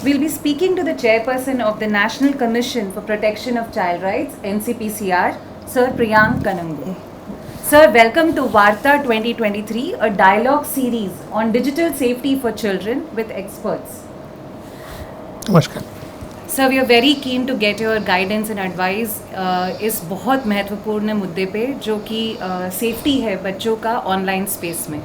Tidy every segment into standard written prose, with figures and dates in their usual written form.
We'll be speaking to the chairperson of the National Commission for Protection of Child Rights, NCPCR, Sir Priyank Kanungu. Sir, welcome to Varta 2023, a dialogue series on digital safety for children with experts. नमस्कार sir, we are very keen to get your guidance and advice इस बहुत महत्वपूर्ण मुद्दे पे जो कि safety है बच्चों का ऑनलाइन स्पेस में.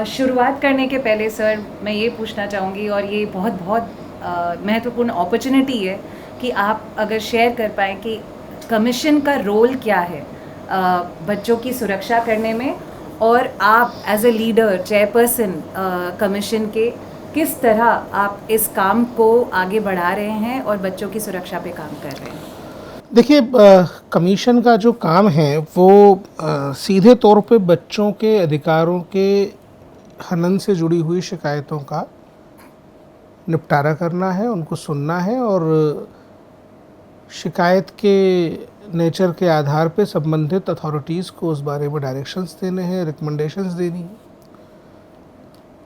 शुरुआत करने के पहले सर मैं ये पूछना चाहूँगी, और ये बहुत बहुत महत्वपूर्ण अपॉर्चुनिटी है कि आप अगर शेयर कर पाएँ कि कमीशन का रोल क्या है बच्चों की सुरक्षा करने में, और आप as a leader chairperson commission के किस तरह आप इस काम को आगे बढ़ा रहे हैं और बच्चों की सुरक्षा पे काम कर रहे हैं. देखिए, कमीशन का जो काम है वो सीधे तौर पे बच्चों के अधिकारों के हनन से जुड़ी हुई शिकायतों का निपटारा करना है, उनको सुनना है और शिकायत के नेचर के आधार पे संबंधित अथॉरिटीज़ को उस बारे में डायरेक्शंस देने हैं, रिकमेंडेशंस देनी है.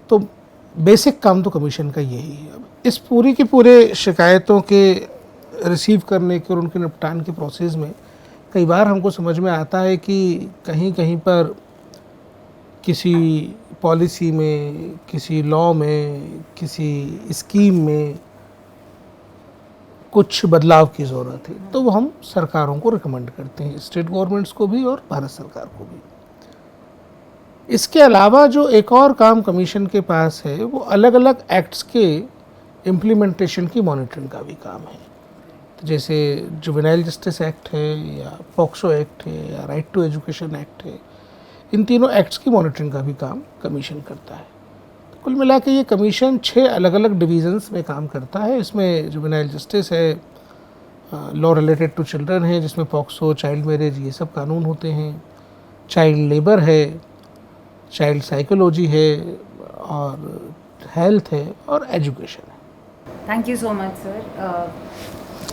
तो बेसिक काम तो कमीशन का यही है. अब इस पूरी की पूरे शिकायतों के रिसीव करने के और उनके निपटान के प्रोसेस में कई बार हमको समझ में आता है कि कहीं कहीं पर किसी पॉलिसी में, किसी लॉ में, किसी स्कीम में कुछ बदलाव की ज़रूरत है. तो वो हम सरकारों को रिकमेंड करते हैं, स्टेट गवर्नमेंट्स को भी और भारत सरकार को भी. इसके अलावा जो एक और काम कमीशन के पास है वो अलग अलग एक्ट्स के इम्प्लीमेंटेशन की मॉनिटरिंग का भी काम है. तो जैसे जुवेनाइल जस्टिस एक्ट है या पॉक्सो एक्ट है या राइट टू एजुकेशन एक्ट है, इन तीनों एक्ट्स की मॉनिटरिंग का भी काम कमीशन करता है. तो कुल मिला के ये कमीशन 6 अलग अलग डिवीज़न्स में काम करता है. इसमें जुवेनाइल जस्टिस है, लॉ रिलेटेड टू चिल्ड्रन है जिसमें पॉक्सो, चाइल्ड मैरिज, ये सब कानून होते हैं. चाइल्ड लेबर है, चाइल्ड साइकोलॉजी है, और हेल्थ है, और एजुकेशन है. Thank you so much sir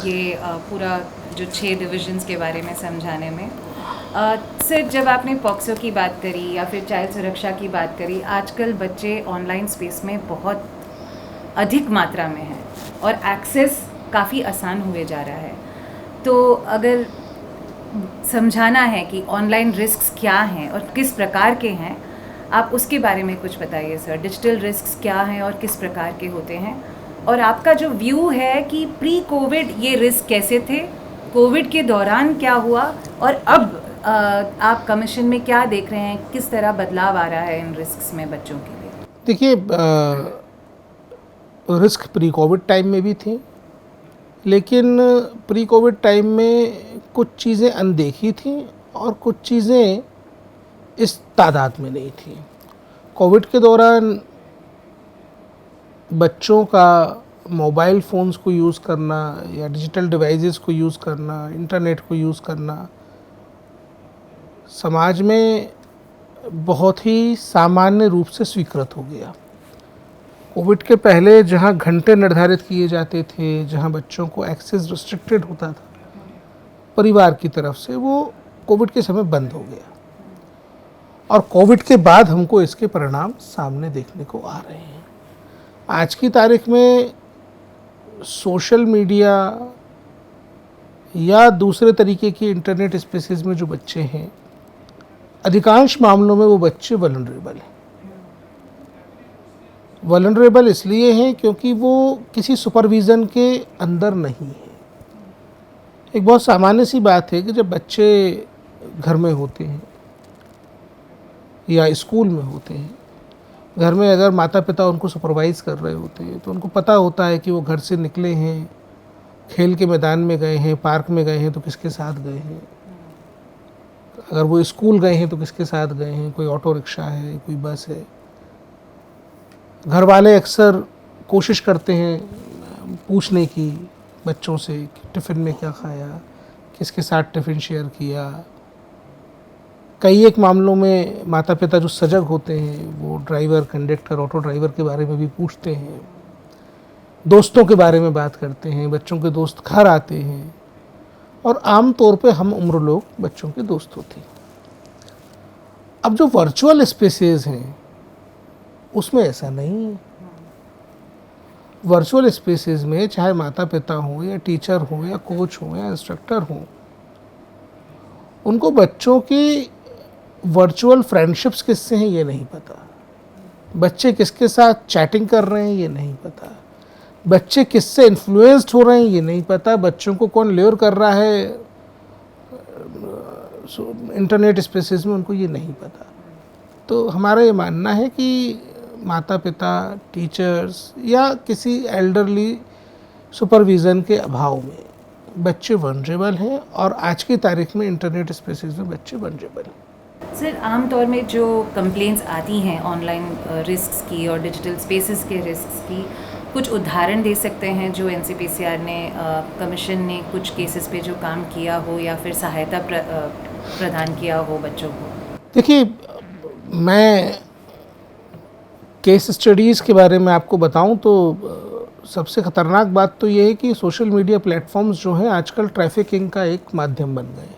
ये पूरा जो 6 डिविजन्स के बारे में समझाने में. सर, जब आपने पॉक्सो की बात करी या फिर चाइल्ड सुरक्षा की बात करी, आजकल बच्चे ऑनलाइन स्पेस में बहुत अधिक मात्रा में हैं और एक्सेस काफ़ी आसान हुए जा रहा है. तो अगर समझाना है कि ऑनलाइन रिस्क्स क्या हैं और किस प्रकार के हैं, आप उसके बारे में कुछ बताइए सर. डिजिटल रिस्क्स क्या हैं और किस प्रकार के होते हैं, और आपका जो व्यू है कि प्री कोविड ये रिस्क कैसे थे, कोविड के दौरान क्या हुआ, और अब आप कमीशन में क्या देख रहे हैं, किस तरह बदलाव आ रहा है इन रिस्क्स में बच्चों के लिए. देखिए, रिस्क प्री कोविड टाइम में भी थे, लेकिन प्री कोविड टाइम में कुछ चीज़ें अनदेखी थीं और कुछ चीज़ें इस तादाद में नहीं थी. कोविड के दौरान बच्चों का मोबाइल फ़ोन्स को यूज़ करना या डिजिटल डिवाइसेस को यूज़ करना, इंटरनेट को यूज़ करना समाज में बहुत ही सामान्य रूप से स्वीकृत हो गया. कोविड के पहले जहां घंटे निर्धारित किए जाते थे, जहां बच्चों को एक्सेस रिस्ट्रिक्टेड होता था परिवार की तरफ से, वो कोविड के समय बंद हो गया. और कोविड के बाद हमको इसके परिणाम सामने देखने को आ रहे हैं. आज की तारीख में सोशल मीडिया या दूसरे तरीके की इंटरनेट स्पेसेस में जो बच्चे हैं, अधिकांश मामलों में वो बच्चे वल्नरेबल हैं. वल्नरेबल इसलिए हैं क्योंकि वो किसी सुपरविज़न के अंदर नहीं है. एक बहुत सामान्य सी बात है कि जब बच्चे घर में होते हैं या स्कूल में होते हैं, घर में अगर माता पिता उनको सुपरवाइज़ कर रहे होते हैं तो उनको पता होता है कि वो घर से निकले हैं, खेल के मैदान में गए हैं, पार्क में गए हैं तो किसके साथ गए हैं, अगर वो स्कूल गए हैं तो किसके साथ गए हैं, कोई ऑटो रिक्शा है, कोई बस है. घर वाले अक्सर कोशिश करते हैं पूछने की बच्चों से कि टिफ़िन में क्या खाया, किसके साथ टिफ़िन शेयर किया. कई एक मामलों में माता पिता जो सजग होते हैं वो ड्राइवर, कंडक्टर, ऑटो ड्राइवर के बारे में भी पूछते हैं, दोस्तों के बारे में बात करते हैं, बच्चों के दोस्त घर आते हैं, और आम तौर पे हम उम्र लोग बच्चों के दोस्त होते हैं. अब जो वर्चुअल स्पेसेस हैं उसमें ऐसा नहीं है. वर्चुअल स्पेसेस में चाहे माता पिता हों या टीचर हों या कोच हों या इंस्ट्रक्टर हों, उनको बच्चों की वर्चुअल फ्रेंडशिप्स किससे हैं ये नहीं पता, बच्चे किसके साथ चैटिंग कर रहे हैं ये नहीं पता, बच्चे किससे इन्फ्लुएंस्ड हो रहे हैं ये नहीं पता, बच्चों को कौन ल्योर कर रहा है इंटरनेट स्पेसेस में उनको ये नहीं पता। तो हमारा ये मानना है कि माता पिता, टीचर्स या किसी एल्डरली सुपरविज़न के अभाव में बच्चे वनरेबल हैं, और आज की तारीख में इंटरनेट स्पेसेस में बच्चे वनरेबल हैं। सर, आमतौर में जो कंप्लेंट्स आती हैं ऑनलाइन रिस्क्स की और डिजिटल स्पेसेस के रिस्क्स की, कुछ उदाहरण दे सकते हैं जो एनसीपीसीआर ने कमीशन ने कुछ केसेस पे जो काम किया हो या फिर सहायता प्रदान किया हो बच्चों को? देखिए, मैं केस स्टडीज़ के बारे में आपको बताऊं तो सबसे ख़तरनाक बात तो ये है कि सोशल मीडिया प्लेटफॉर्म्स जो हैं आजकल ट्रैफिकिंग का एक माध्यम बन गए,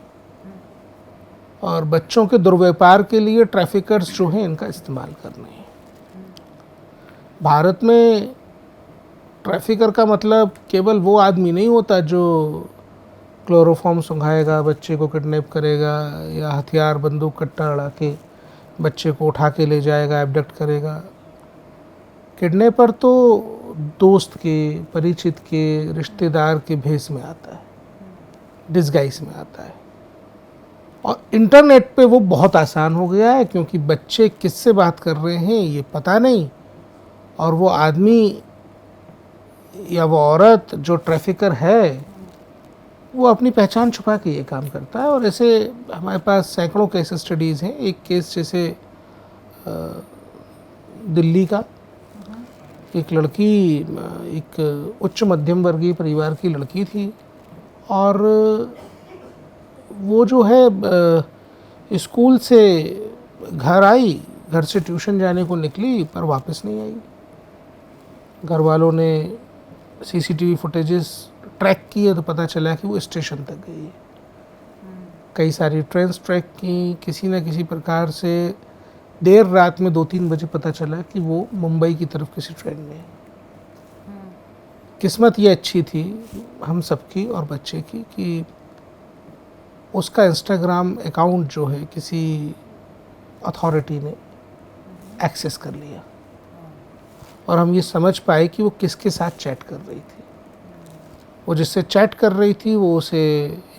और बच्चों के दुर्व्यापार के लिए ट्रैफिकर्स जो हैं इनका इस्तेमाल कर रहे हैं। भारत में ट्रैफिकर का मतलब केवल वो आदमी नहीं होता जो क्लोरोफॉर्म सुंघाएगा, बच्चे को किडनैप करेगा, या हथियार बंदूक कट्टा लड़ा के बच्चे को उठा के ले जाएगा, एब्डक्ट करेगा। किडनैपर तो दोस्त के, परिचित के, रिश्तेदार के भेष में आता है, डिस्गाइज में आता है। और इंटरनेट पे वो बहुत आसान हो गया है, क्योंकि बच्चे किससे बात कर रहे हैं ये पता नहीं, और वो आदमी या वो औरत जो ट्रैफिकर है वो अपनी पहचान छुपा के ये काम करता है। और ऐसे हमारे पास सैकड़ों केस स्टडीज़ हैं। एक केस जैसे दिल्ली का, एक लड़की, एक उच्च मध्यम वर्गीय परिवार की लड़की थी, और वो जो है स्कूल से घर आई, घर से ट्यूशन जाने को निकली पर वापस नहीं आई। घर वालों ने सीसीटीवी फुटेजेस ट्रैक किए तो पता चला कि वो स्टेशन तक गई है। कई सारी ट्रेन्स ट्रैक की, किसी न किसी प्रकार से देर रात में 2-3 बजे पता चला कि वो मुंबई की तरफ किसी ट्रेन में है। किस्मत ये अच्छी थी हम सबकी और बच्चे की कि उसका इंस्टाग्राम अकाउंट जो है किसी अथॉरिटी ने एक्सेस कर लिया, और हम ये समझ पाए कि वो किसके साथ चैट कर रही थी। वो जिससे चैट कर रही थी वो उसे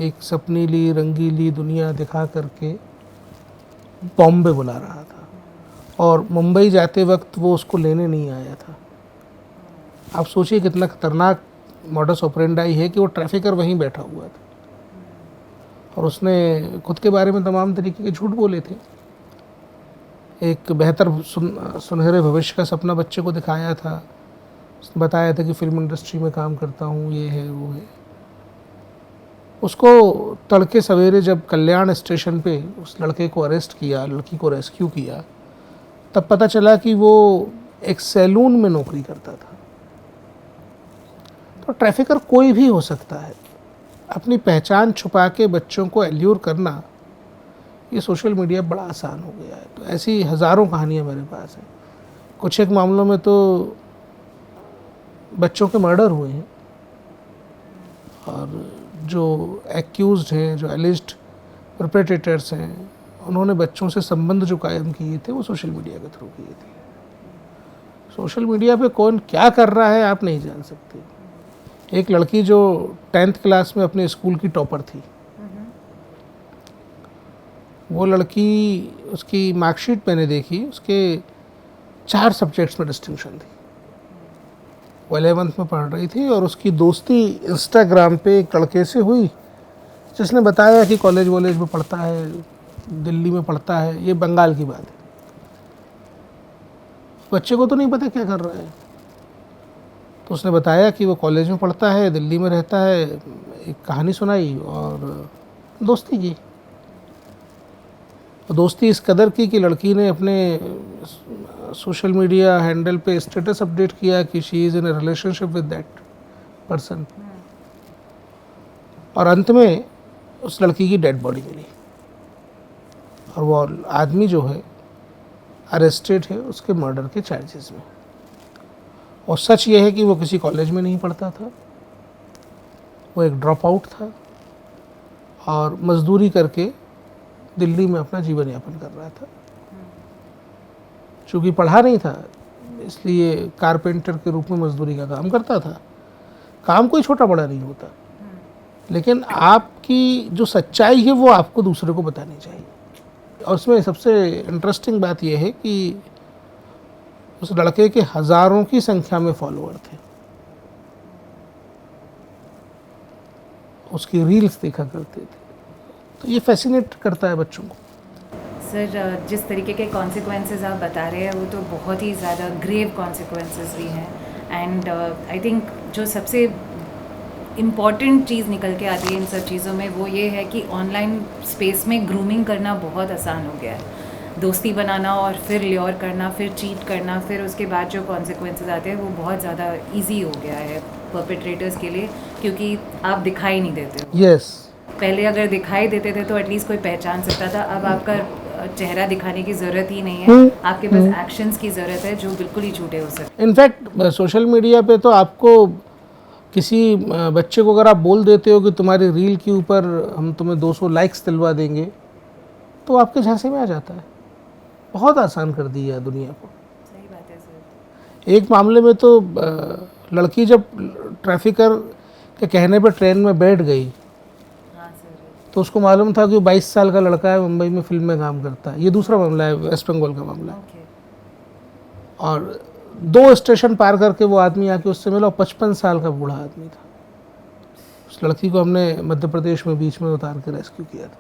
एक सपनीली रंगीली दुनिया दिखा करके बॉम्बे बुला रहा था, और मुंबई जाते वक्त वो उसको लेने नहीं आया था। आप सोचिए कितना खतरनाक मॉडस ऑपरेंडाई है कि वो ट्रैफिकर वहीं बैठा हुआ था, और उसने खुद के बारे में तमाम तरीके के झूठ बोले थे। एक बेहतर सुनहरे भविष्य का सपना बच्चे को दिखाया था। उसने बताया था कि फिल्म इंडस्ट्री में काम करता हूँ, ये है वो है। उसको तड़के सवेरे जब कल्याण स्टेशन पे उस लड़के को अरेस्ट किया, लड़की को रेस्क्यू किया, तब पता चला कि वो एक सैलून में नौकरी करता था। तो ट्रैफिकर कोई भी हो सकता है। अपनी पहचान छुपा के बच्चों को एल्यूर करना, ये सोशल मीडिया बड़ा आसान हो गया है। तो ऐसी हज़ारों कहानियाँ मेरे पास हैं। कुछ एक मामलों में तो बच्चों के मर्डर हुए हैं, और जो एक्यूज्ड हैं, जो एलिज्ड परपेट्रेटर्स हैं, उन्होंने बच्चों से संबंध जो कायम किए थे वो सोशल मीडिया के थ्रू किए थे। सोशल मीडिया पे कौन क्या कर रहा है आप नहीं जान सकते। एक लड़की जो 10th क्लास में अपने स्कूल की टॉपर थी, वो लड़की, उसकी मार्कशीट मैंने देखी, उसके 4 सब्जेक्ट्स में डिस्टिंक्शन थी। वो 11th में पढ़ रही थी, और उसकी दोस्ती इंस्टाग्राम पे एक लड़के से हुई जिसने बताया कि कॉलेज वॉलेज में पढ़ता है, दिल्ली में पढ़ता है। ये बंगाल की बात है। बच्चे को तो नहीं पता क्या कर रहा है, तो उसने बताया कि वो कॉलेज में पढ़ता है, दिल्ली में रहता है। एक कहानी सुनाई और दोस्ती की। दोस्ती इस कदर की कि लड़की ने अपने सोशल मीडिया हैंडल पे स्टेटस अपडेट किया कि she is in a relationship with that person, और अंत में उस लड़की की डेड बॉडी मिली, और वो आदमी जो है अरेस्टेड है उसके मर्डर के चार्जेस में। और सच ये है कि वो किसी कॉलेज में नहीं पढ़ता था, वो एक ड्रॉप आउट था और मजदूरी करके दिल्ली में अपना जीवन यापन कर रहा था। चूँकि पढ़ा नहीं था इसलिए कारपेंटर के रूप में मजदूरी का काम करता था। काम कोई छोटा बड़ा नहीं होता, लेकिन आपकी जो सच्चाई है वो आपको दूसरे को बतानी चाहिए। और उसमें सबसे इंटरेस्टिंग बात यह है कि उस लड़के के हज़ारों की संख्या में फॉलोअर थे। उसकी रील्स देखा करते थे, तो ये फैसिनेट करता है बच्चों को। सर, जिस तरीके के कॉन्सिक्वेंसेस आप बता रहे हैं वो तो बहुत ही ज़्यादा ग्रेव कॉन्सिक्वेंसेस भी हैं। एंड आई थिंक जो सबसे इम्पॉर्टेंट चीज़ निकल के आती है इन सब चीज़ों में वो ये है कि ऑनलाइन स्पेस में ग्रूमिंग करना बहुत आसान हो गया है। दोस्ती बनाना और फिर ल्योर करना, फिर चीट करना, फिर उसके बाद जो कॉन्सिक्वेंसेस आते हैं वो बहुत ज़्यादा ईजी हो गया है परपेट्रेटर्स के लिए, क्योंकि आप दिखाई नहीं देते हो। यस, पहले अगर दिखाई देते थे तो एटलीस्ट कोई पहचान सकता था। अब आपका चेहरा दिखाने की ज़रूरत ही नहीं है, आपके पास एक्शंस की ज़रूरत है जो बिल्कुल ही झूठे हो सकते। इनफैक्ट सोशल मीडिया पे तो आपको किसी बच्चे को अगर आप बोल देते हो कि तुम्हारी रील के ऊपर हम तुम्हें 200 लाइक्स दिलवा देंगे, तो आपके झांसे में आ जाता है। बहुत आसान कर दी है दुनिया को। सही बात है सर। एक मामले में तो लड़की जब ट्रैफिकर के कहने पर ट्रेन में बैठ गई, हाँ सर। तो उसको मालूम था कि वो 22 साल का लड़का है, मुंबई में फिल्म में काम करता है। ये दूसरा मामला है, वेस्ट बंगाल का मामला है। ओके। और 2 स्टेशन पार करके वो आदमी आके उससे मिला, 55 साल का बूढ़ा आदमी था। उस लड़की को हमने मध्य प्रदेश में बीच में उतार के रेस्क्यू किया था।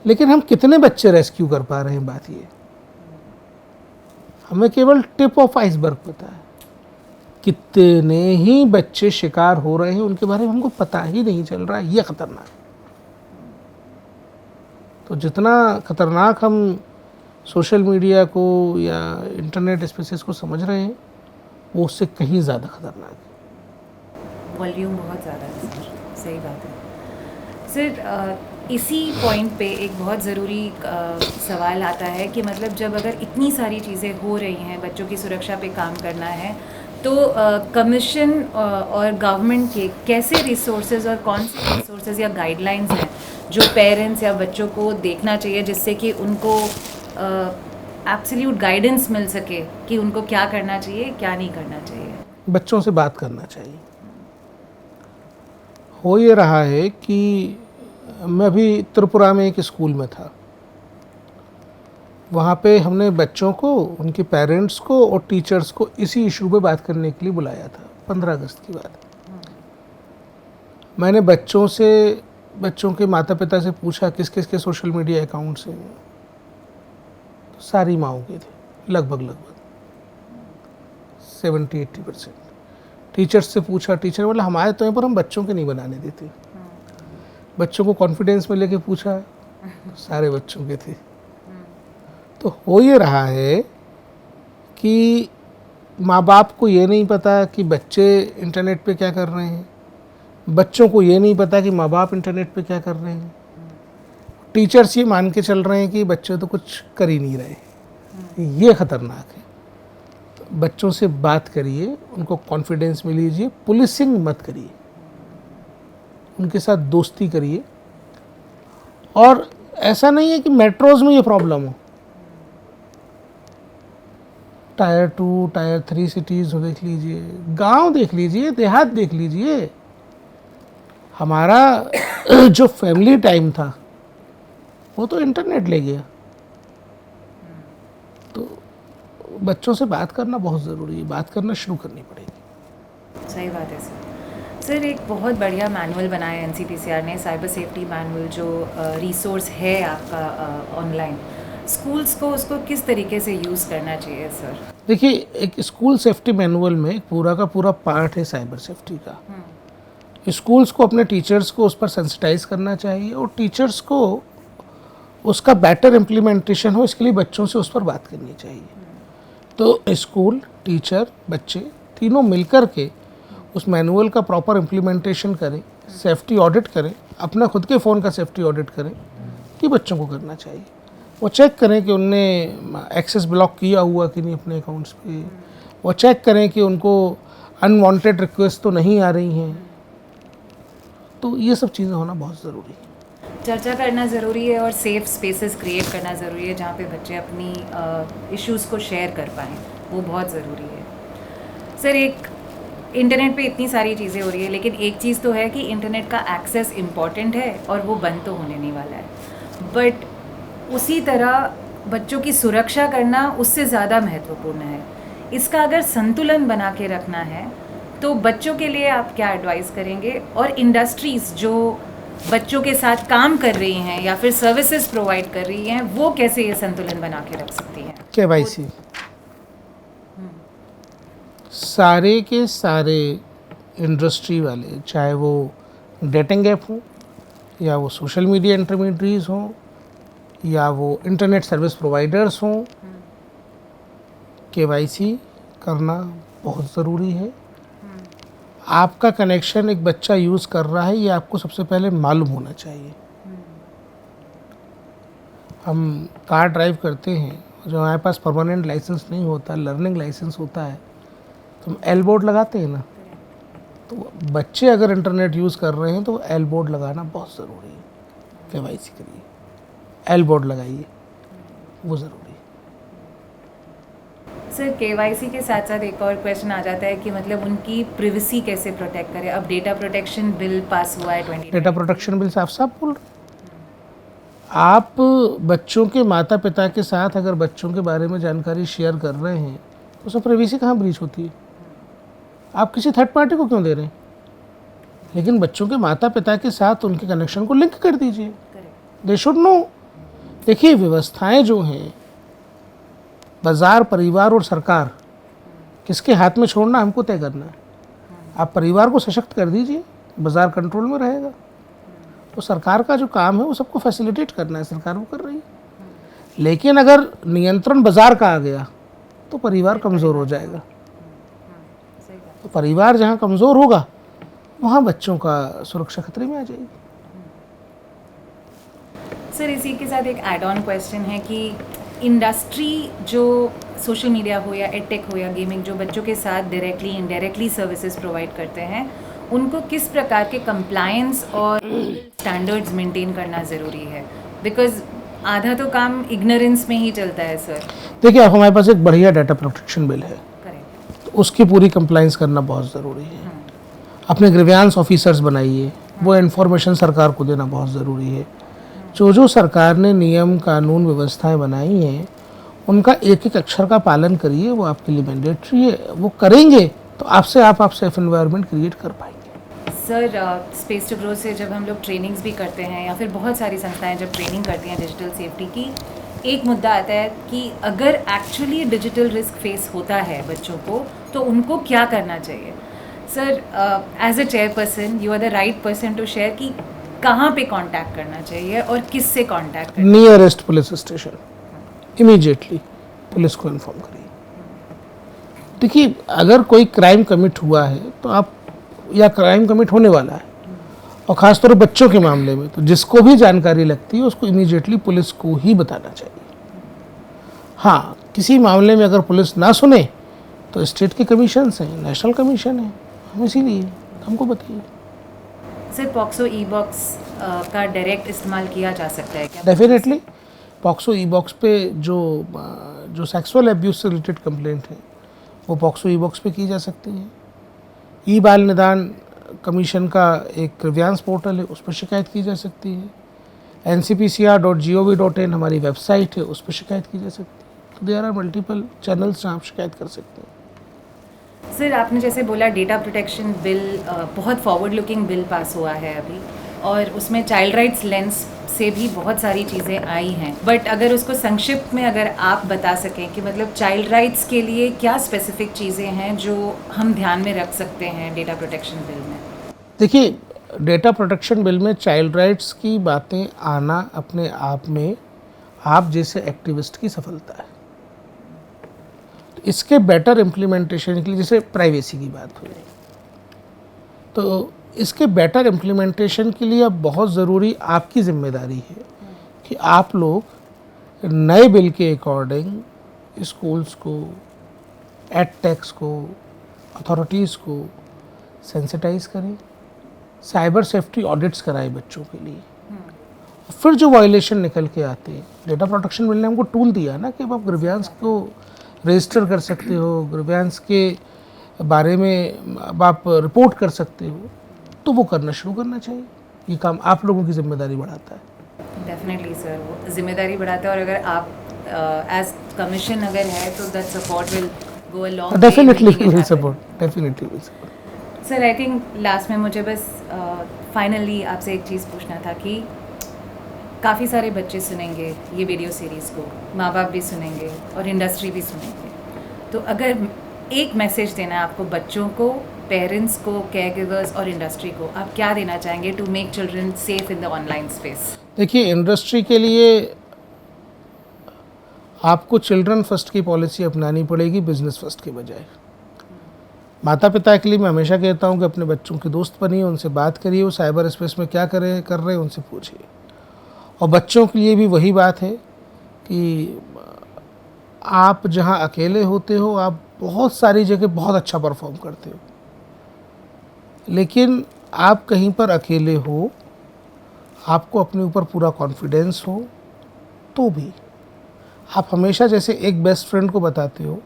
लेकिन हम कितने बच्चे रेस्क्यू कर पा रहे हैं, बात ये। हमें केवल टिप ऑफ आइसबर्ग पता है, कितने ही बच्चे शिकार हो रहे हैं उनके बारे में हमको पता ही नहीं चल रहा है। ये खतरनाक। तो जितना खतरनाक हम सोशल मीडिया को या इंटरनेट स्पेसेस को समझ रहे हैं, वो उससे कहीं ज़्यादा खतरनाक है। वॉल्यूम बहुत ज़्यादा है सर, सही बात है सर। इसी पॉइंट पे एक बहुत ज़रूरी सवाल आता है कि मतलब जब अगर इतनी सारी चीज़ें हो रही हैं, बच्चों की सुरक्षा पे काम करना है, तो कमीशन और गवर्नमेंट के कैसे रिसोर्सेज और कौन से रिसोर्सेज या गाइडलाइंस हैं जो पेरेंट्स या बच्चों को देखना चाहिए, जिससे कि उनको एब्सोल्यूट गाइडेंस मिल सके कि उनको क्या करना चाहिए, क्या नहीं करना चाहिए। बच्चों से बात करना चाहिए। हो ये रहा है कि मैं अभी त्रिपुरा में एक स्कूल में था, वहाँ पे हमने बच्चों को, उनके पेरेंट्स को और टीचर्स को इसी इशू पे बात करने के लिए बुलाया था। 15 अगस्त की बात। मैंने बच्चों के माता पिता से पूछा किस किस के सोशल मीडिया अकाउंट्स हैं, तो सारी माँओं के थे, लगभग 70-80%। टीचर्स से पूछा, टीचर बोला हमारे तो हैं पर हम बच्चों के नहीं बनाने देते। बच्चों को कॉन्फिडेंस में लेके पूछा, सारे बच्चों के थे। तो हो ये रहा है कि माँ बाप को ये नहीं पता कि बच्चे इंटरनेट पे क्या कर रहे हैं, बच्चों को ये नहीं पता कि माँ बाप इंटरनेट पे क्या कर रहे हैं। टीचर्स ये मान के चल रहे हैं कि बच्चे तो कुछ कर ही नहीं रहे। ये खतरनाक है। तो बच्चों से बात करिए, उनको कॉन्फिडेंस में लीजिए, पुलिसिंग मत करिए, उनके साथ दोस्ती करिए। और ऐसा नहीं है कि मेट्रोज़ में ये प्रॉब्लम हो, टायर 2, टायर 3 सिटीज़ देख लीजिए, गांव देख लीजिए, देहात देख लीजिए। हमारा जो फैमिली टाइम था वो तो इंटरनेट ले गया। तो बच्चों से बात करना बहुत ज़रूरी है, बात करना शुरू करनी पड़ेगी। सही बात है सर। सर, एक बहुत बढ़िया मैनुअल बनाया है एनसीपीसीआर ने, साइबर सेफ्टी मैनुअल, जो रिसोर्स है आपका ऑनलाइन। स्कूल्स को उसको किस तरीके से यूज़ करना चाहिए सर? देखिए, एक स्कूल सेफ्टी मैनुअल में पूरा का पूरा पार्ट है साइबर सेफ्टी का। स्कूल्स को अपने टीचर्स को उस पर सेंसिटाइज करना चाहिए और टीचर्स को उसका बेटर इम्प्लीमेंटेशन हो, इसके लिए बच्चों से उस पर बात करनी चाहिए। तो स्कूल, टीचर, बच्चे तीनों मिलकर के उस मैनुअल का प्रॉपर इम्प्लीमेंटेशन करें, सेफ्टी ऑडिट करें, अपना खुद के फ़ोन का सेफ्टी ऑडिट करें कि बच्चों को करना चाहिए। वो चेक करें कि उनने एक्सेस ब्लॉक किया हुआ कि नहीं अपने अकाउंट्स पे, वो चेक करें कि उनको अनवांटेड रिक्वेस्ट तो नहीं आ रही हैं। तो ये सब चीज़ें होना बहुत ज़रूरी है। चर्चा करना ज़रूरी है और सेफ स्पेसेस क्रिएट करना ज़रूरी है जहाँ पे बच्चे अपनी इश्यूज़ को शेयर कर पाएँ, वो बहुत ज़रूरी है। सर, एक इंटरनेट पे इतनी सारी चीज़ें हो रही है, लेकिन एक चीज़ तो है कि इंटरनेट का एक्सेस इम्पॉर्टेंट है और वो बंद तो होने नहीं वाला है, बट उसी तरह बच्चों की सुरक्षा करना उससे ज़्यादा महत्वपूर्ण है। इसका अगर संतुलन बना के रखना है तो बच्चों के लिए आप क्या एडवाइस करेंगे, और इंडस्ट्रीज़ जो बच्चों के साथ काम कर रही हैं या फिर सर्विसेज प्रोवाइड कर रही हैं, वो कैसे ये संतुलन बना के रख सकती हैं? KYC सारे के सारे इंडस्ट्री वाले, चाहे वो डेटिंग ऐप हो या वो सोशल मीडिया इंटरमीडिएट्स हों या वो इंटरनेट सर्विस प्रोवाइडर्स हों, KYC करना बहुत ज़रूरी है। आपका कनेक्शन एक बच्चा यूज़ कर रहा है, ये आपको सबसे पहले मालूम होना चाहिए। हम कार ड्राइव करते हैं, जो हमारे पास परमानेंट लाइसेंस नहीं होता, लर्निंग लाइसेंस होता है, तो हम एल बोर्ड लगाते हैं ना। तो बच्चे अगर इंटरनेट यूज़ कर रहे हैं तो एल बोर्ड लगाना बहुत ज़रूरी है। KYC करिए, एल बोर्ड लगाइए, वो ज़रूरी है। सर, KYC के साथ साथ एक और क्वेश्चन आ जाता है कि मतलब उनकी प्रिवेसी कैसे प्रोटेक्ट करें। अब डेटा प्रोटेक्शन बिल पास हुआ है 20। डेटा प्रोटेक्शन बिल साफ साफ बोल रहे हैं। आप बच्चों के माता पिता के साथ अगर बच्चों के बारे में जानकारी शेयर कर रहे हैं तो उसमें प्राइवेसी कहाँ ब्रीच होती है? आप किसी थर्ड पार्टी को क्यों दे रहे हैं? लेकिन बच्चों के माता पिता के साथ उनके कनेक्शन को लिंक कर दीजिए, दे शुड नो। देखिए, व्यवस्थाएं जो हैं, बाजार, परिवार और सरकार, किसके हाथ में छोड़ना हमको तय करना है। आप परिवार को सशक्त कर दीजिए, बाजार कंट्रोल में रहेगा। तो सरकार का जो काम है वो सबको फैसिलिटेट करना है, सरकार वो कर रही है। लेकिन अगर नियंत्रण बाजार का आ गया तो परिवार कमज़ोर हो जाएगा। तो परिवार जहाँ कमज़ोर होगा वहाँ बच्चों का सुरक्षा खतरे में आ जाएगी। सर, इसी के साथ एक ऐड ऑन क्वेश्चन है कि इंडस्ट्री जो सोशल मीडिया हो या एडटेक हो या गेमिंग, जो बच्चों के साथ डायरेक्टली इनडायरेक्टली सर्विसेज प्रोवाइड करते हैं, उनको किस प्रकार के कंप्लायंस और स्टैंडर्ड्स मेंटेन करना ज़रूरी है? बिकॉज आधा तो काम इग्नोरेंस में ही चलता है सर। देखिए, आप हमारे पास एक बढ़िया डाटा प्रोटेक्शन बिल है, करेक्ट, तो उसकी पूरी कंप्लायंस करना बहुत ज़रूरी है। अपने ग्रीवियांस ऑफिसर्स बनाइए, वो इन्फॉर्मेशन सरकार को देना बहुत ज़रूरी है। जो सरकार ने नियम, कानून, व्यवस्थाएं बनाई हैं, उनका एक एक अक्षर का पालन करिए, वो आपके लिए मैंडेटरी है। वो करेंगे तो आप सेफ एनवायरनमेंट क्रिएट कर पाएंगे। सर, स्पेस टू ग्रो से जब हम लोग ट्रेनिंग्स भी करते हैं या फिर बहुत सारी संस्थाएं जब ट्रेनिंग करती हैं डिजिटल सेफ्टी की, एक मुद्दा आता है कि अगर एक्चुअली डिजिटल रिस्क फेस होता है बच्चों को तो उनको क्या करना चाहिए। Sir, as a chairperson, you are the right person to share कि कहाँ पे कांटेक्ट करना चाहिए और किससे कांटेक्ट करना। Nearest police station, immediately police को इन्फॉर्म करिए। देखिए, अगर कोई क्राइम कमिट हुआ है तो आप, या क्राइम कमिट होने वाला है, और ख़ासतौर पर बच्चों के मामले में, तो जिसको भी जानकारी लगती है उसको इमीडिएटली पुलिस को ही बताना चाहिए। हाँ, किसी मामले में अगर पुलिस ना सुने तो स्टेट के कमीशंस हैं, नेशनल कमीशन है, हम इसीलिए हमको बताइए। सर, पॉक्सो ई-बॉक्स का डायरेक्ट इस्तेमाल किया जा सकता है क्या? डेफिनेटली, पॉक्सो ई-बॉक्स पे जो सेक्सुअल एब्यूज से रिलेटेड कंप्लेंट है वो पॉक्सो ई-बॉक्स पे की जा सकती है। ई बाल निदान कमीशन का एक ग्रीवियांस पोर्टल है, उस पर शिकायत की जा सकती है। ncpcr.gov.in हमारी वेबसाइट है, उस पर शिकायत की जा सकती है। तो देयर आर मल्टीपल चैनल्स जहाँ आप शिकायत कर सकते हैं। सर, आपने जैसे बोला डेटा प्रोटेक्शन बिल बहुत फॉरवर्ड लुकिंग बिल पास हुआ है अभी, और उसमें चाइल्ड राइट्स लेंस से भी बहुत सारी चीज़ें आई हैं, बट अगर उसको संक्षिप्त में अगर आप बता सकें कि मतलब चाइल्ड राइट्स के लिए क्या स्पेसिफिक चीज़ें हैं जो हम ध्यान में रख सकते हैं डेटा प्रोटेक्शन बिल में? देखिए, डेटा प्रोटेक्शन बिल में चाइल्ड राइट्स की बातें आना अपने आप में आप जैसे एक्टिविस्ट की सफलता है। तो इसके बेटर इम्प्लीमेंटेशन के लिए, जैसे प्राइवेसी की बात हुई, तो इसके बेटर इम्प्लीमेंटेशन के लिए अब बहुत ज़रूरी आपकी जिम्मेदारी है कि आप लोग नए बिल के अकॉर्डिंग स्कूल्स को, एडटेक्स को, अथॉरिटीज़ को सेंसिटाइज करें, साइबर सेफ्टी ऑडिट्स कराएं बच्चों के लिए। फिर जो वायलेशन निकल के आते हैं, डेटा प्रोटेक्शन बिल ने हमको टूल दिया ना कि अब आप ग्रीवियंस को रजिस्टर कर सकते हो, ग्रीवियंस के बारे में अब आप रिपोर्ट कर सकते हो, तो वो करना शुरू करना चाहिए। ये काम आप लोगों की जिम्मेदारी बढ़ाता है। डेफिनेटली सर, वो जिम्मेदारी बढ़ाता है, और अगर आप एज कमीशन अगर है तो that support will go a long way. Definitely will support, definitely will support. Sir I think last में मुझे बस फाइनली आपसे एक चीज़ पूछना था कि काफ़ी सारे बच्चे सुनेंगे ये वीडियो सीरीज़ को, माँ बाप भी सुनेंगे और इंडस्ट्री भी सुनेंगे, तो अगर एक मैसेज देना है आपको बच्चों को, पेरेंट्स को, केयर गिवर्स और इंडस्ट्री को, आप क्या देना चाहेंगे to make children safe in the online space? देखिए, इंडस्ट्री के लिए आपको चिल्ड्रन फर्स्ट की पॉलिसी अपनानी पड़ेगी बिजनेस फर्स्ट के बजाय। माता पिता के लिए मैं हमेशा कहता हूँ कि अपने बच्चों के दोस्त बनिए, उनसे बात कर साइबर स्पेस में क्या कर रहे हैं उनसे पूछिए। और बच्चों के लिए भी वही बात है कि आप जहाँ अकेले होते हो, आप बहुत सारी जगह बहुत अच्छा परफॉर्म करते हो, लेकिन आप कहीं पर अकेले हो, आपको अपने ऊपर पूरा कॉन्फिडेंस हो, तो भी आप हमेशा जैसे एक बेस्ट फ्रेंड को बताते हो,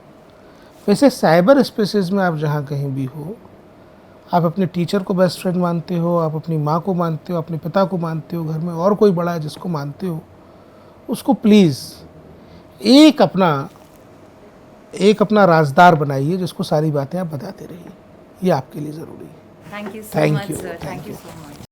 वैसे साइबर स्पेसेस में आप जहाँ कहीं भी हो, आप अपने टीचर को बेस्ट फ्रेंड मानते हो, आप अपनी माँ को मानते हो, अपने पिता को मानते हो, घर में और कोई बड़ा है जिसको मानते हो, उसको प्लीज़ एक अपना राजदार बनाइए जिसको सारी बातें आप बताते रहिए। ये आपके लिए ज़रूरी है। Thank you so much sir, thank you so much.